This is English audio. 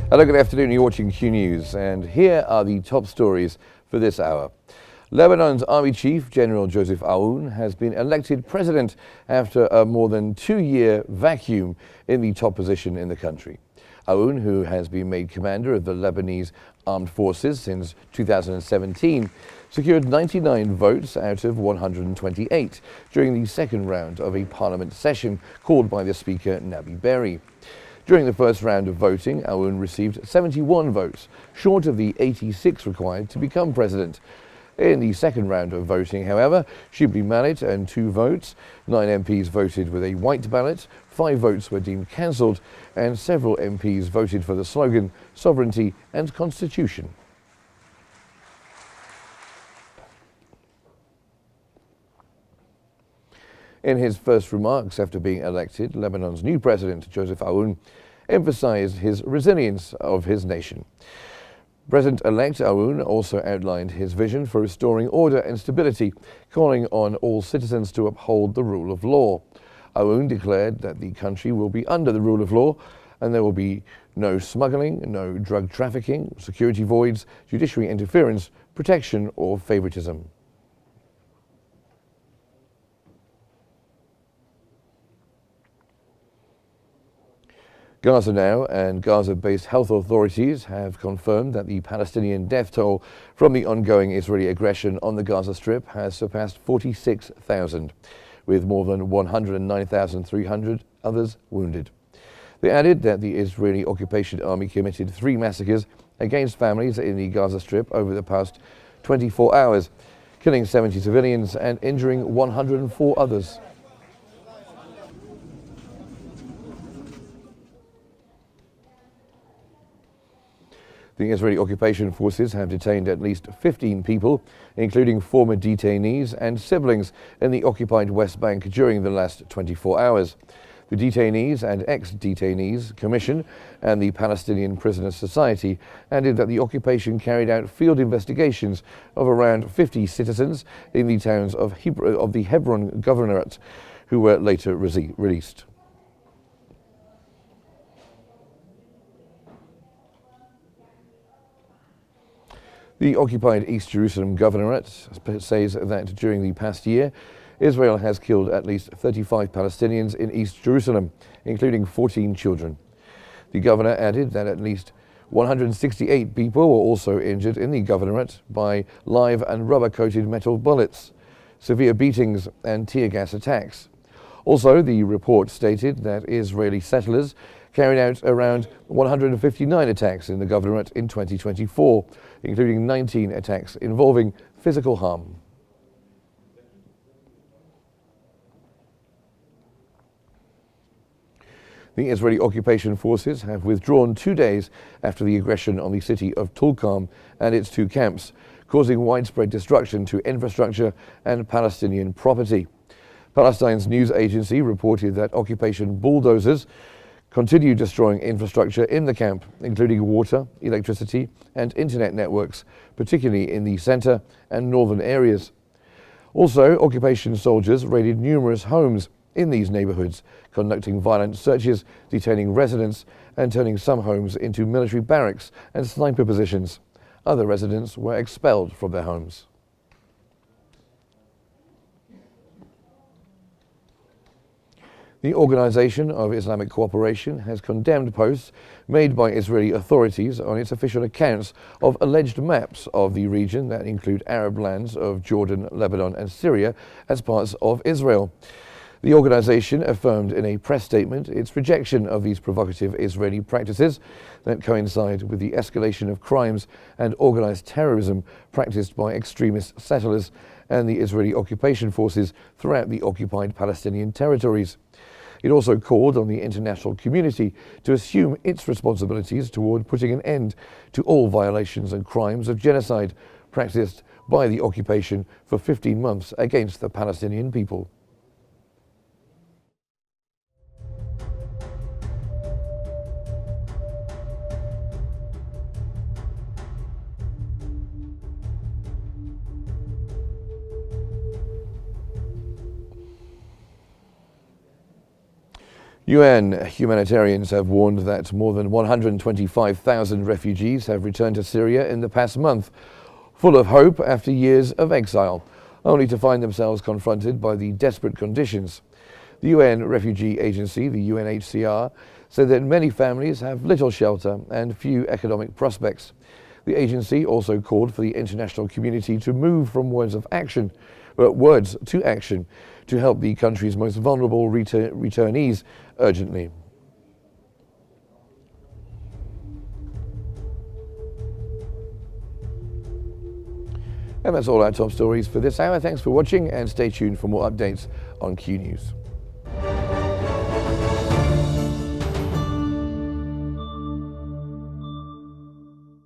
Hello, good afternoon. You're watching Qnews, and here are the top stories for this hour. Lebanon's Army Chief, General Joseph Aoun, has been elected president after a more than 2-year vacuum in the top position in the country. Aoun, who has been made commander of the Lebanese armed forces since 2017, secured 99 votes out of 128 during the second round of a parliament session called by the Speaker, Nabi Berri. During the first round of voting, Aoun received 71 votes, short of the 86 required to become president. In the second round of voting, however, Shibli Malik and 2 votes, 9 MPs voted with a white ballot, 5 votes were deemed cancelled, and several MPs voted for the slogan, Sovereignty and Constitution. In his first remarks after being elected, Lebanon's new president, Joseph Aoun, emphasized his resilience of his nation. President-elect Aoun also outlined his vision for restoring order and stability, calling on all citizens to uphold the rule of law. Aoun declared that the country will be under the rule of law and there will be no smuggling, no drug trafficking, security voids, judiciary interference, protection or favoritism. Gaza Now and Gaza-based health authorities have confirmed that the Palestinian death toll from the ongoing Israeli aggression on the Gaza Strip has surpassed 46,000, with more than 109,300 others wounded. They added that the Israeli occupation army committed 3 massacres against families in the Gaza Strip over the past 24 hours, killing 70 civilians and injuring 104 others. The Israeli occupation forces have detained at least 15 people, including former detainees and siblings in the occupied West Bank during the last 24 hours. The Detainees and Ex-Detainees Commission and the Palestinian Prisoners Society added that the occupation carried out field investigations of around 50 citizens in the towns of the Hebron Governorate, who were later released. The occupied East Jerusalem Governorate says that during the past year, Israel has killed at least 35 Palestinians in East Jerusalem, including 14 children. The governor added that at least 168 people were also injured in the governorate by live and rubber-coated metal bullets, severe beatings and tear gas attacks. Also, the report stated that Israeli settlers carried out around 159 attacks in the governorate in 2024, including 19 attacks involving physical harm. The Israeli occupation forces have withdrawn 2 days after the aggression on the city of Tulkarm and its 2 camps, causing widespread destruction to infrastructure and Palestinian property. Palestine's news agency reported that occupation bulldozers continue destroying infrastructure in the camp, including water, electricity, and internet networks, particularly in the center and northern areas. Also, occupation soldiers raided numerous homes in these neighborhoods, conducting violent searches, detaining residents, and turning some homes into military barracks and sniper positions. Other residents were expelled from their homes. The Organization of Islamic Cooperation has condemned posts made by Israeli authorities on its official accounts of alleged maps of the region that include Arab lands of Jordan, Lebanon and Syria as parts of Israel. The organization affirmed in a press statement its rejection of these provocative Israeli practices that coincide with the escalation of crimes and organized terrorism practiced by extremist settlers and the Israeli occupation forces throughout the occupied Palestinian territories. It also called on the international community to assume its responsibilities toward putting an end to all violations and crimes of genocide practiced by the occupation for 15 months against the Palestinian people. UN humanitarians have warned that more than 125,000 refugees have returned to Syria in the past month, full of hope after years of exile, only to find themselves confronted by the desperate conditions. The UN Refugee Agency, the UNHCR, said that many families have little shelter and few economic prospects. The agency also called for the international community to move from words to action to help the country's most vulnerable returnees urgently. And that's all our top stories for this hour. Thanks for watching and stay tuned for more updates on Q News.